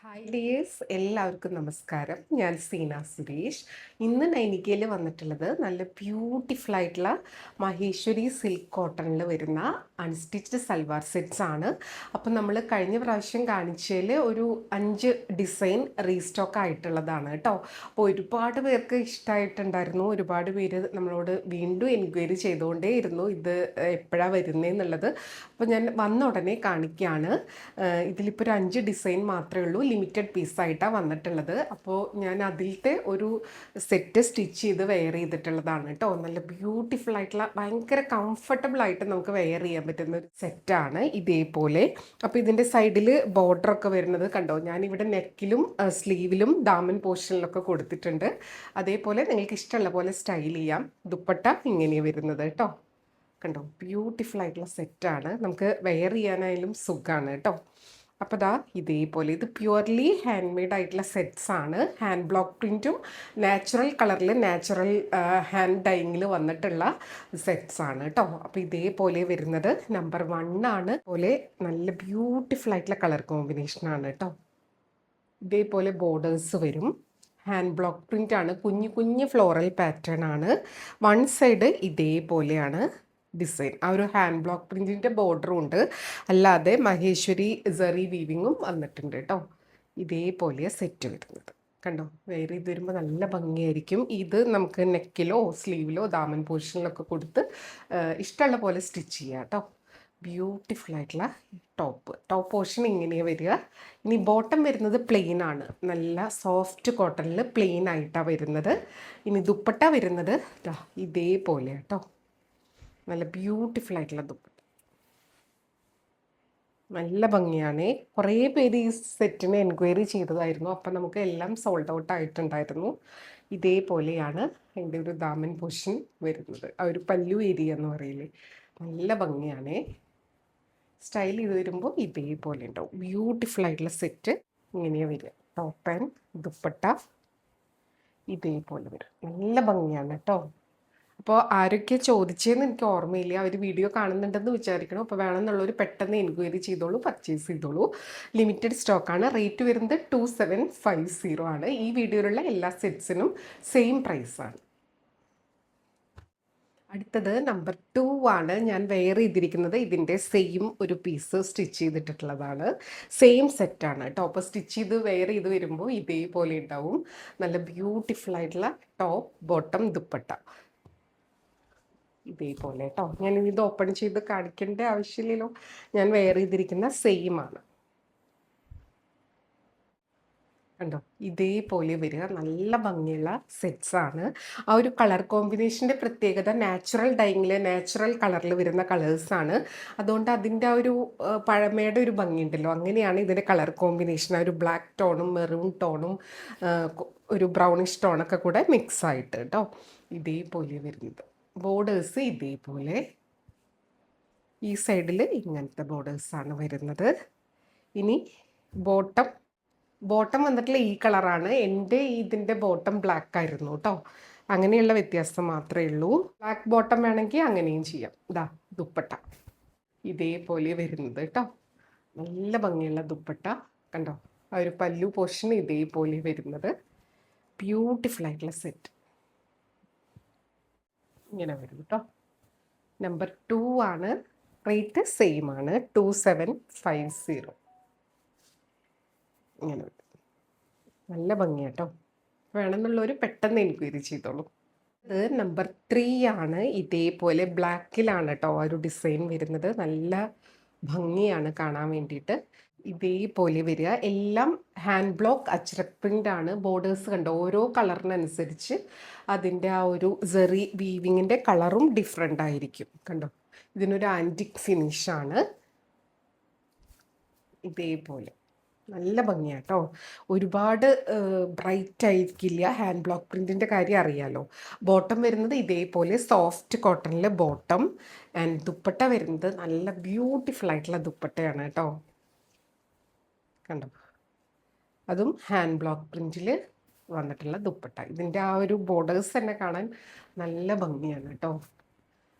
Hi dears, എല്ലാവർക്കും നമസ്കാരം. ഞാൻ സീന സുരേഷ്. ഇന്ന് നൈനിക്കയിൽ വന്നിട്ടുള്ളത് നല്ല ബ്യൂട്ടിഫുൾ ആയിട്ടുള്ള മഹേശ്വരി സിൽക്ക് കോട്ടണിൽ വരുന്ന അൺസ്റ്റിച്ച്ഡ് സൽവാർ സെറ്റ്സ് ആണ്. അപ്പം നമ്മൾ കഴിഞ്ഞ പ്രാവശ്യം കാണിച്ചതിൽ ഒരു 5 ഡിസൈൻ റീസ്റ്റോക്ക് ആയിട്ടുള്ളതാണ് കേട്ടോ. അപ്പോൾ ഒരുപാട് പേർക്ക് ഇഷ്ടമായിട്ടുണ്ടായിരുന്നു. ഒരുപാട് പേര് നമ്മളോട് വീണ്ടും എൻക്വയറി ചെയ്തുകൊണ്ടേ ഇരുന്നു ഇത് എപ്പോഴാണ് വരുന്നതെന്നുള്ളത്. അപ്പോൾ ഞാൻ വന്ന ഉടനെ കാണിക്കുകയാണ്. ഇതിലിപ്പോൾ ഒരു 5 ഡിസൈൻ മാത്രമേ ഉള്ളൂ. ലിമിറ്റഡ് പീസായിട്ടാണ് വന്നിട്ടുള്ളത്. അപ്പോൾ ഞാൻ അതിലത്തെ ഒരു സെറ്റ് സ്റ്റിച്ച് ചെയ്ത് വെയർ ചെയ്തിട്ടുള്ളതാണ് കേട്ടോ. നല്ല ബ്യൂട്ടിഫുൾ ആയിട്ടുള്ള ഭയങ്കര കംഫർട്ടബിൾ ആയിട്ട് നമുക്ക് വെയർ ചെയ്യാൻ പറ്റുന്ന ഒരു സെറ്റാണ് ഇതേപോലെ. അപ്പോൾ ഇതിൻ്റെ സൈഡിൽ ബോർഡറൊക്കെ വരുന്നത് കണ്ടോ, ഞാനിവിടെ നെക്കിലും സ്ലീവിലും ദാമൻ പോർഷനിലൊക്കെ കൊടുത്തിട്ടുണ്ട്. അതേപോലെ നിങ്ങൾക്ക് ഇഷ്ടമുള്ള പോലെ സ്റ്റൈൽ ചെയ്യാം. ദുപ്പട്ട ഇങ്ങനെയാണ് വരുന്നത് കേട്ടോ. കണ്ടോ, ബ്യൂട്ടിഫുൾ ആയിട്ടുള്ള സെറ്റാണ്. നമുക്ക് വെയർ ചെയ്യാനായാലും സുഖമാണ് കേട്ടോ. അപ്പോൾ ദാ ഇതേപോലെ ഇത് പ്യുവർലി ഹാൻഡ് മെയ്ഡ് ആയിട്ടുള്ള സെറ്റ്സ് ആണ്. ഹാൻഡ് ബ്ലോക്ക് പ്രിൻറ്റും നാച്ചുറൽ കളറിൽ നാച്ചുറൽ ഹാൻഡ് ഡൈയിങ്ങിൽ വന്നിട്ടുള്ള സെറ്റ്സ് ആണ് കേട്ടോ. അപ്പോൾ ഇതേപോലെ വരുന്നത് നമ്പർ 1 ആണ്. പോലെ നല്ല ബ്യൂട്ടിഫുൾ ആയിട്ടുള്ള കളർ കോമ്പിനേഷനാണ് കേട്ടോ. ഇതേപോലെ ബോർഡേഴ്സ് വരും. ഹാൻഡ് ബ്ലോക്ക് പ്രിൻ്റ് ആണ്. കുഞ്ഞു കുഞ്ഞു ഫ്ലോറൽ പാറ്റേൺ ആണ്. വൺ സൈഡ് ഇതേപോലെയാണ് ഡിസൈൻ. ആ ഒരു ഹാൻഡ് ബ്ലോക്ക് പ്രിൻറ്റിൻ്റെ ബോർഡറും ഉണ്ട്, അല്ലാതെ മഹേശ്വരി സെറി വീവിങ്ങും വന്നിട്ടുണ്ട് കേട്ടോ. ഇതേപോലെ സെറ്റ് വരുന്നത് കണ്ടോ. വെയർ ചെയ്ത് വരുമ്പോൾ നല്ല ഭംഗിയായിരിക്കും. ഇത് നമുക്ക് നെക്കിലോ സ്ലീവിലോ ദാമൻ പോർഷനിലൊക്കെ കൊടുത്ത് ഇഷ്ടമുള്ള പോലെ സ്റ്റിച്ച് ചെയ്യാം കേട്ടോ. ബ്യൂട്ടിഫുൾ ആയിട്ടുള്ള ടോപ്പ് പോർഷൻ ഇങ്ങനെയാണ് വരിക. ഇനി ബോട്ടം വരുന്നത് പ്ലെയിൻ ആണ്. നല്ല സോഫ്റ്റ് കോട്ടണിൽ പ്ലെയിൻ ആയിട്ടാണ് വരുന്നത്. ഇനി ദുപ്പട്ട വരുന്നത് ഇതേപോലെ കേട്ടോ. നല്ല ബ്യൂട്ടിഫുൾ ആയിട്ടുള്ള ദുപ്പട്ട, നല്ല ഭംഗിയാണ്. കുറേ പേര് ഈ സെറ്റിന് എൻക്വയറി ചെയ്തതായിരുന്നു. അപ്പം നമുക്ക് എല്ലാം സോൾഡ് ഔട്ട് ആയിട്ടുണ്ടായിരുന്നു. ഇതേപോലെയാണ് അതിൻ്റെ ഒരു ദാമൻ പോർഷൻ വരുന്നത്. ആ ഒരു പല്ലു ഏരിയ എന്ന് പറയില്ലേ, നല്ല ഭംഗിയാണ്. സ്റ്റൈൽ ചെയ്ത് വരുമ്പോൾ ഇതേപോലെ ഉണ്ടാവും. ബ്യൂട്ടിഫുൾ ആയിട്ടുള്ള സെറ്റ് ഇങ്ങനെയാണ് വരിക. ടോപ്പ് ആൻഡ് ദുപ്പട്ട ഇതേപോലെ വരും. നല്ല ഭംഗിയാണ് കേട്ടോ. അപ്പോൾ ആരൊക്കെ ചോദിച്ചതെന്ന് എനിക്ക് ഓർമ്മയില്ല. അവർ വീഡിയോ കാണുന്നുണ്ടെന്ന് വിചാരിക്കണം. അപ്പോൾ വേണമെന്നുള്ളവർ പെട്ടെന്ന് എൻക്വയറി ചെയ്തോളൂ, പർച്ചേസ് ചെയ്തോളൂ. ലിമിറ്റഡ് സ്റ്റോക്കാണ്. റേറ്റ് വരുന്നത് 2750 ആണ്. ഈ വീഡിയോയിലുള്ള എല്ലാ സെറ്റ്സിനും സെയിം പ്രൈസാണ്. അടുത്തത് നമ്പർ 2 ആണ്. ഞാൻ വെയർ ചെയ്തിരിക്കുന്നത് ഇതിൻ്റെ സെയിം ഒരു പീസ് സ്റ്റിച്ച് ചെയ്തിട്ടുള്ളതാണ്. സെയിം സെറ്റാണ് കേട്ടോ. അപ്പോൾ സ്റ്റിച്ച് ചെയ്ത് വെയർ ചെയ്ത് വരുമ്പോൾ ഇതേപോലെ ഉണ്ടാവും. നല്ല ബ്യൂട്ടിഫുൾ ആയിട്ടുള്ള ടോപ്പ് ബോട്ടം ദുപ്പട്ട ഇതേപോലെ കേട്ടോ. ഞാൻ ഇത് ഓപ്പൺ ചെയ്ത് കാണിക്കേണ്ട ആവശ്യമില്ലല്ലോ. ഞാൻ വെയർ ചെയ്തിരിക്കുന്ന സെയിം ആണ് കണ്ടോ. ഇതേപോലെ വരിക. നല്ല ഭംഗിയുള്ള സെറ്റ്സ് ആണ്. ആ ഒരു കളർ കോമ്പിനേഷൻ്റെ പ്രത്യേകത നാച്ചുറൽ ഡൈങ്ങിൽ നാച്ചുറൽ കളറിൽ വരുന്ന കളേഴ്സാണ്. അതുകൊണ്ട് അതിൻ്റെ ആ ഒരു പഴമയുടെ ഒരു ഭംഗിയുണ്ടല്ലോ, അങ്ങനെയാണ് ഇതിൻ്റെ കളർ കോമ്പിനേഷൻ. ആ ഒരു ബ്ലാക്ക് ടോണും മെറൂൺ ടോണും ഒരു ബ്രൗണിഷ് ടോണൊക്കെ കൂടെ മിക്സ് ആയിട്ട് കേട്ടോ. ഇതേപോലെ വരുന്നത്. ബോർഡേഴ്സ് ഇതേപോലെ, ഈ സൈഡിൽ ഇങ്ങനത്തെ ബോർഡേഴ്സാണ് വരുന്നത്. ഇനി ബോട്ടം വന്നിട്ടുള്ള ഈ കളറാണ്. എൻ്റെ ഇതിൻ്റെ ബോട്ടം ബ്ലാക്ക് ആയിരുന്നു കേട്ടോ. അങ്ങനെയുള്ള വ്യത്യാസം മാത്രമേ ഉള്ളൂ. ബ്ലാക്ക് ബോട്ടം വേണമെങ്കിൽ അങ്ങനെയും ചെയ്യാം. ഇതാ ദുപ്പട്ട ഇതേപോലെ വരുന്നത് കേട്ടോ. നല്ല ഭംഗിയുള്ള ദുപ്പട്ട കണ്ടോ. ആ ഒരു പല്ലു പോർഷൻ ഇതേപോലെ വരുന്നത്. ബ്യൂട്ടിഫുൾ ആയിട്ടുള്ള സെറ്റ് ഇങ്ങനെ വരും കേട്ടോ. നമ്പർ 2 ആണ്. റേറ്റ് സെയിം ആണ്, 2750. ഇങ്ങനെ വരും. നല്ല ഭംഗിയാട്ടോ. വേണമെന്നുള്ളവർ പെട്ടെന്ന് എൻക്വയറി ചെയ്തോളൂ. ഇത് നമ്പർ 3 ആണ്. ഇതേപോലെ ബ്ലാക്കിലാണ് കേട്ടോ ആ ഒരു ഡിസൈൻ വരുന്നത്. നല്ല ഭംഗിയാണ് കാണാൻ വേണ്ടിയിട്ട്. ഇതേപോലെ വരിക. എല്ലാം ഹാൻഡ് ബ്ലോക്ക് അജ്രക് പ്രിൻ്റ് ആണ്. ബോർഡേഴ്സ് കണ്ടോ, ഓരോ കളറിനനുസരിച്ച് അതിൻ്റെ ആ ഒരു സെറി വീവിങ്ങിൻ്റെ കളറും ഡിഫറെൻ്റ് ആയിരിക്കും കണ്ടോ. ഇതിനൊരു ആൻറ്റിക് ഫിനിഷാണ്. ഇതേപോലെ നല്ല ഭംഗിയാട്ടോ. ഒരുപാട് ബ്രൈറ്റ് ആയിരിക്കില്ല. ഹാൻഡ് ബ്ലോക്ക് പ്രിൻറ്റിൻ്റെ കാര്യം അറിയാലോ. ബോട്ടം വരുന്നത് ഇതേപോലെ സോഫ്റ്റ് കോട്ടണിൽ ബോട്ടം. ആൻഡ് ദുപ്പട്ട വരുന്നത് നല്ല ബ്യൂട്ടിഫുൾ ആയിട്ടുള്ള ദുപ്പട്ടയാണ് കേട്ടോ. കണ്ടോ, അതും ഹാൻഡ് ബ്ലോക്ക് പ്രിൻറ്റിൽ വന്നിട്ടുള്ള ദുപ്പട്ട. ഇതിൻ്റെ ആ ഒരു ബോർഡേഴ്സ് തന്നെ കാണാൻ നല്ല ഭംഗിയാണ് കേട്ടോ.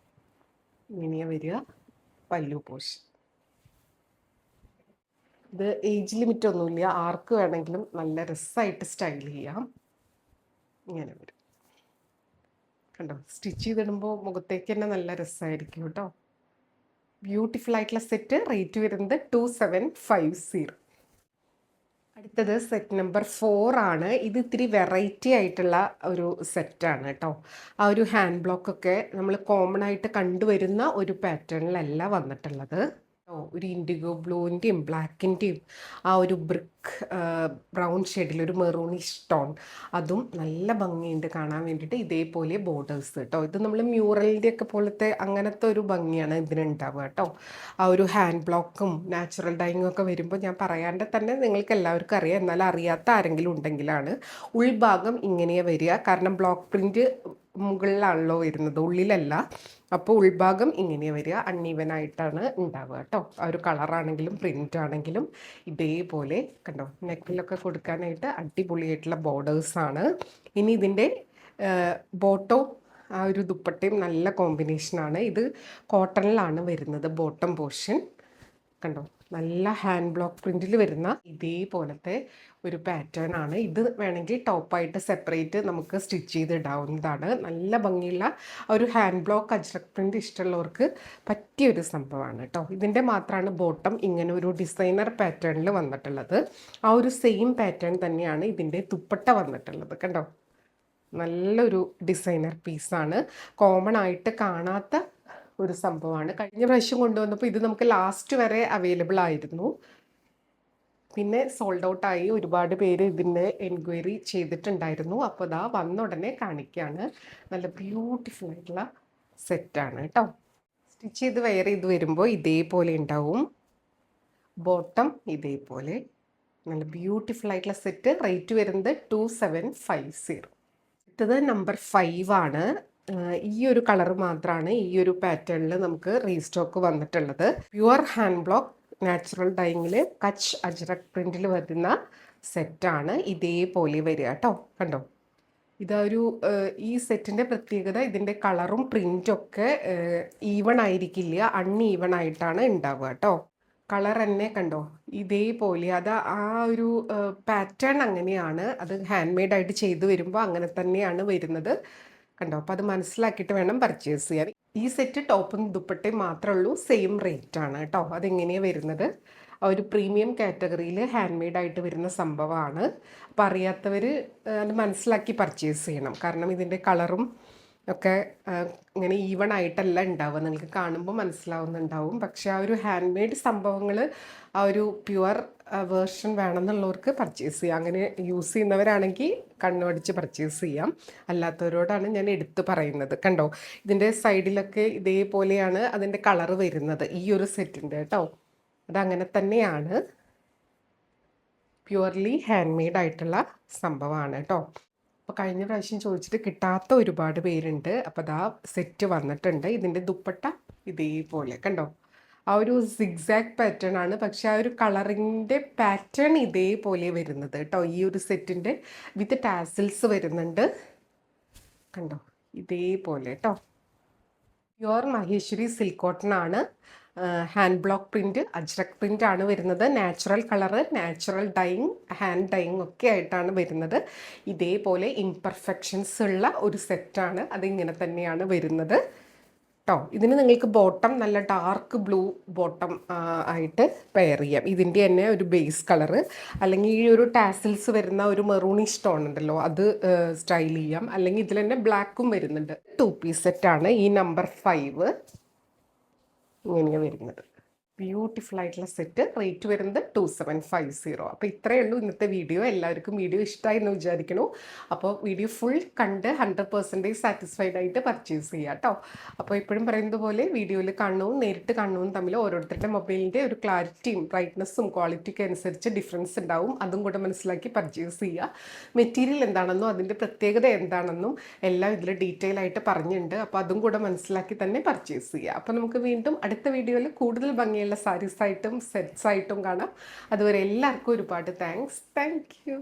ഇങ്ങനെയാണ് വരിക പല്ലു പോർഷൻ. ഇത് ഏജ് ലിമിറ്റ് ഒന്നുമില്ല, ആർക്ക് വേണമെങ്കിലും നല്ല രസമായിട്ട് സ്റ്റൈൽ ചെയ്യാം. ഇങ്ങനെ വരും കണ്ടോ. സ്റ്റിച്ച് ചെയ്തിടുമ്പോൾ മുഖത്തേക്ക് തന്നെ നല്ല രസമായിരിക്കും കേട്ടോ. ബ്യൂട്ടിഫുൾ ആയിട്ടുള്ള സെറ്റ്. റേറ്റ് വരുന്നത് 2750. അടുത്തത് സെറ്റ് നമ്പർ 4 ആണ്. ഇത് ഇത്തിരി വെറൈറ്റി ആയിട്ടുള്ള ഒരു സെറ്റാണ് കേട്ടോ. ആ ഒരു ഹാൻഡ് ബ്ലോക്ക് ഒക്കെ നമ്മൾ കോമൺ ആയിട്ട് കണ്ടുവരുന്ന ഒരു പാറ്റേണിലല്ല വന്നിട്ടുള്ളത്. ഒരു ഇൻഡിഗോ ബ്ലൂവിൻ്റെയും ബ്ലാക്കിൻ്റെയും ആ ഒരു ബ്രിക്ക് ബ്രൗൺ ഷെയ്ഡിൽ ഒരു മെറൂണിഷ് ടോൺ, അതും നല്ല ഭംഗിയുണ്ട് കാണാൻ വേണ്ടിയിട്ട്. ഇതേപോലെ ബോർഡേഴ്സ് കേട്ടോ. ഇത് നമ്മൾ മ്യൂറലിൻ്റെ ഒക്കെ പോലത്തെ അങ്ങനത്തെ ഒരു ഭംഗിയാണ് ഇതിനുണ്ടാവുക കേട്ടോ. ആ ഒരു ഹാൻഡ് ബ്ലോക്കും നാച്ചുറൽ ഡൈങ്ങും ഒക്കെ വരുമ്പോൾ ഞാൻ പറയാണ്ട് തന്നെ നിങ്ങൾക്ക് എല്ലാവർക്കും അറിയാം, എന്നാൽ അറിയാത്ത ആരെങ്കിലും ഉണ്ടെങ്കിലാണ്. ഉൾഭാഗം ഇങ്ങനെയാണ് വരിക, കാരണം ബ്ലോക്ക് പ്രിൻറ്റ് മുകളിലാണല്ലോ വരുന്നത്, ഉള്ളിലല്ല. അപ്പോൾ ഉൾഭാഗം ഇങ്ങനെ വരിക, അൺഈവനായിട്ടാണ് ഉണ്ടാവുക കേട്ടോ. ആ ഒരു കളറാണെങ്കിലും പ്രിൻ്റ് ആണെങ്കിലും ഇതേപോലെ കണ്ടോ. നെക്കിലൊക്കെ കൊടുക്കാനായിട്ട് അടിപൊളിയായിട്ടുള്ള ബോർഡേഴ്സാണ്. ഇനി ഇതിൻ്റെ ബോട്ടം, ആ ഒരു ദുപ്പട്ടയും നല്ല കോമ്പിനേഷനാണ്. ഇത് കോട്ടണിലാണ് വരുന്നത് ബോട്ടം പോർഷൻ. കണ്ടോ, നല്ല ഹാൻഡ് ബ്ലോക്ക് പ്രിൻറ്റിൽ വരുന്ന ഇതേപോലത്തെ ഒരു പാറ്റേൺ ആണ്. ഇത് വേണമെങ്കിൽ ടോപ്പായിട്ട് സെപ്പറേറ്റ് നമുക്ക് സ്റ്റിച്ച് ചെയ്തിടാവുന്നതാണ്. നല്ല ഭംഗിയുള്ള ഒരു ഹാൻഡ് ബ്ലോക്ക് അജ്രക് പ്രിൻറ്റ് ഇഷ്ടമുള്ളവർക്ക് പറ്റിയൊരു സംഭവമാണ് കേട്ടോ. ഇതിൻ്റെ മാത്രമാണ് ബോട്ടം ഇങ്ങനെ ഒരു ഡിസൈനർ പാറ്റേണിൽ വന്നിട്ടുള്ളത്. ആ ഒരു സെയിം പാറ്റേൺ തന്നെയാണ് ഇതിൻ്റെ ദുപ്പട്ട വന്നിട്ടുള്ളത്. കണ്ടോ, നല്ലൊരു ഡിസൈനർ പീസാണ്. കോമൺ ആയിട്ട് കാണാത്ത ഒരു സംഭവമാണ്. കഴിഞ്ഞ പ്രാവശ്യം കൊണ്ടുവന്നപ്പോൾ ഇത് നമുക്ക് ലാസ്റ്റ് വരെ അവൈലബിൾ ആയിരുന്നു, പിന്നെ സോൾഡ് ഔട്ട് ആയി. ഒരുപാട് പേര് ഇതിൻ്റെ എൻക്വയറി ചെയ്തിട്ടുണ്ടായിരുന്നു. അപ്പോൾ ഇതാ വന്ന ഉടനെ കാണിക്കുകയാണ്. നല്ല ബ്യൂട്ടിഫുൾ ആയിട്ടുള്ള സെറ്റാണ് കേട്ടോ. സ്റ്റിച്ച് ചെയ്ത് വെയർ ചെയ്ത് വരുമ്പോൾ ഇതേപോലെ ഉണ്ടാവും. ബോട്ടം ഇതേപോലെ നല്ല ബ്യൂട്ടിഫുൾ ആയിട്ടുള്ള സെറ്റ്. റേറ്റ് വരുന്നത് 2750. അടുത്തത് നമ്പർ 5 ആണ്. ഈ ഒരു കളർ മാത്രമാണ് ഈ ഒരു പാറ്റേണിൽ നമുക്ക് റീസ്റ്റോക്ക് വന്നിട്ടുള്ളത്. പ്യുവർ ഹാൻഡ് ബ്ലോക്ക് നാച്ചുറൽ ഡൈങ്ങിൽ കച്ച് അജ്രക് പ്രിൻറ്റിൽ വരുന്ന സെറ്റാണ്. ഇതേപോലെ വരിക കേട്ടോ. കണ്ടോ, ഇതൊരു ഈ സെറ്റിൻ്റെ പ്രത്യേകത ഇതിൻ്റെ കളറും പ്രിൻറ്റൊക്കെ ഈവൺ ആയിരിക്കില്ല, അൺഈവൺ ആയിട്ടാണ് ഉണ്ടാവുക കേട്ടോ. കളർ തന്നെ കണ്ടോ ഇതേപോലെ. അത് ആ ഒരു പാറ്റേൺ അങ്ങനെയാണ്. അത് ഹാൻഡ് മെയ്ഡായിട്ട് ചെയ്തു വരുമ്പോൾ അങ്ങനെ തന്നെയാണ് വരുന്നത് കണ്ടോ. അപ്പോൾ അത് മനസ്സിലാക്കിയിട്ട് വേണം പർച്ചേസ് ചെയ്യാൻ. ഈ സെറ്റ് ടോപ്പും ദുപ്പട്ടയും മാത്രമേ ഉള്ളൂ, സെയിം റേറ്റ് ആണ് കേട്ടോ. അതെങ്ങനെയാണ് വരുന്നത്, ആ ഒരു പ്രീമിയം കാറ്റഗറിയിൽ ഹാൻഡ് മെയ്ഡായിട്ട് വരുന്ന സംഭവമാണ്. അപ്പോൾ അറിയാത്തവർ അത് മനസ്സിലാക്കി പർച്ചേസ് ചെയ്യണം. കാരണം ഇതിൻ്റെ കളറും ഒക്കെ ഇങ്ങനെ ഈവൺ ആയിട്ടല്ല ഉണ്ടാവുക, നിങ്ങൾക്ക് കാണുമ്പോൾ മനസ്സിലാവുന്നുണ്ടാവും. പക്ഷേ ആ ഒരു ഹാൻഡ് മെയ്ഡ് സംഭവങ്ങൾ, ആ ഒരു പ്യുവർ വേർഷൻ വേണമെന്നുള്ളവർക്ക് പർച്ചേസ് ചെയ്യാം. അങ്ങനെ യൂസ് ചെയ്യുന്നവരാണെങ്കിൽ കണ്ണുമടിച്ച് പർച്ചേസ് ചെയ്യാം. അല്ലാത്തവരോടാണ് ഞാൻ എടുത്ത് പറയുന്നത്. കണ്ടോ, ഇതിൻ്റെ സൈഡിലൊക്കെ ഇതേപോലെയാണ് അതിൻ്റെ കളറ് വരുന്നത് ഈ ഒരു സെറ്റിൻ്റെ കേട്ടോ. അതങ്ങനെ തന്നെയാണ്, പ്യുവർലി ഹാൻഡ് മെയ്ഡ് ആയിട്ടുള്ള സംഭവമാണ് കേട്ടോ. അപ്പോൾ കഴിഞ്ഞ പ്രാവശ്യം ചോദിച്ചിട്ട് കിട്ടാത്ത ഒരുപാട് പേരുണ്ട്. അപ്പോൾ അതാ സെറ്റ് വന്നിട്ടുണ്ട്. ഇതിൻ്റെ ദുപ്പട്ട ഇതേപോലെ കണ്ടോ, ആ ഒരു സിഗ്സാക്ട് പാറ്റേൺ ആണ്, പക്ഷെ ആ ഒരു കളറിൻ്റെ പാറ്റേൺ ഇതേപോലെ വരുന്നത് കേട്ടോ. ഈ ഒരു സെറ്റിൻ്റെ വിത്ത് ടാസിൽസ് വരുന്നുണ്ട് കണ്ടോ, ഇതേപോലെ കേട്ടോ. പ്യുവർ മഹേശ്വരി സിൽക്ക് കോട്ടൺ ആണ്. Hand block print ajrak print ആണ് വരുന്നത്. Natural colour, natural dying, hand dying ഒക്കെ ആയിട്ടാണ് വരുന്നത്. ഇതേപോലെ ഇംപെർഫെക്ഷൻസ് ഉള്ള ഒരു സെറ്റാണ്. അതിങ്ങനെ തന്നെയാണ് വരുന്നത് കേട്ടോ. ഇതിന് നിങ്ങൾക്ക് ബോട്ടം നല്ല ഡാർക്ക് ബ്ലൂ ബോട്ടം ആയിട്ട് പെയർ ചെയ്യാം. ഇതിൻ്റെ തന്നെ ഒരു ബേസ് കളറ്, അല്ലെങ്കിൽ ഈ ഒരു ടാസിൽസ് വരുന്ന ഒരു മെറൂണിഷ് ടോൺ ഉണ്ടല്ലോ, അത് സ്റ്റൈൽ ചെയ്യാം. അല്ലെങ്കിൽ ഇതിൽ തന്നെ ബ്ലാക്കും വരുന്നുണ്ട്. 2 പീസ് സെറ്റാണ് ഈ നമ്പർ 5 ഇങ്ങനെയാണ് വരുന്നത്. ബ്യൂട്ടിഫുൾ ആയിട്ടുള്ള സെറ്റ്. റേറ്റ് വരുന്നത് 2750. അപ്പോൾ ഇത്രയേ ഉള്ളൂ ഇന്നത്തെ വീഡിയോ. എല്ലാവർക്കും വീഡിയോ ഇഷ്ടമായി എന്ന് വിചാരിക്കണു. അപ്പോൾ വീഡിയോ ഫുൾ കണ്ട് 100% സാറ്റിസ്ഫൈഡ് ആയിട്ട് പർച്ചേസ് ചെയ്യുക കേട്ടോ. അപ്പോൾ എപ്പോഴും പറയുന്നത് പോലെ വീഡിയോയിൽ കാണുന്നതും നേരിട്ട് കാണുന്നതും തമ്മിൽ ഓരോരുത്തരുടെ മൊബൈലിൻ്റെ ഒരു ക്ലാരിറ്റിയും ബ്രൈറ്റ്നസ്സും ക്വാളിറ്റിക്ക് അനുസരിച്ച് ഡിഫറൻസ് ഉണ്ടാവും. അതും കൂടെ മനസ്സിലാക്കി പർച്ചേസ് ചെയ്യുക. മെറ്റീരിയൽ എന്താണെന്നും അതിൻ്റെ പ്രത്യേകത എന്താണെന്നും എല്ലാം ഇതിൽ ഡീറ്റെയിൽ ആയിട്ട് പറഞ്ഞിട്ടുണ്ട്. അപ്പോൾ അതും കൂടെ മനസ്സിലാക്കി തന്നെ പർച്ചേസ് ചെയ്യുക. അപ്പോൾ നമുക്ക് വീണ്ടും അടുത്ത വീഡിയോയിൽ കൂടുതൽ ഭംഗിയുള്ള സാരീസ് ആയിട്ടും സെറ്റ്സ് ആയിട്ടും കാണാം. അതുവരെ എല്ലാവർക്കും ഒരുപാട് താങ്ക്സ്. Thank you.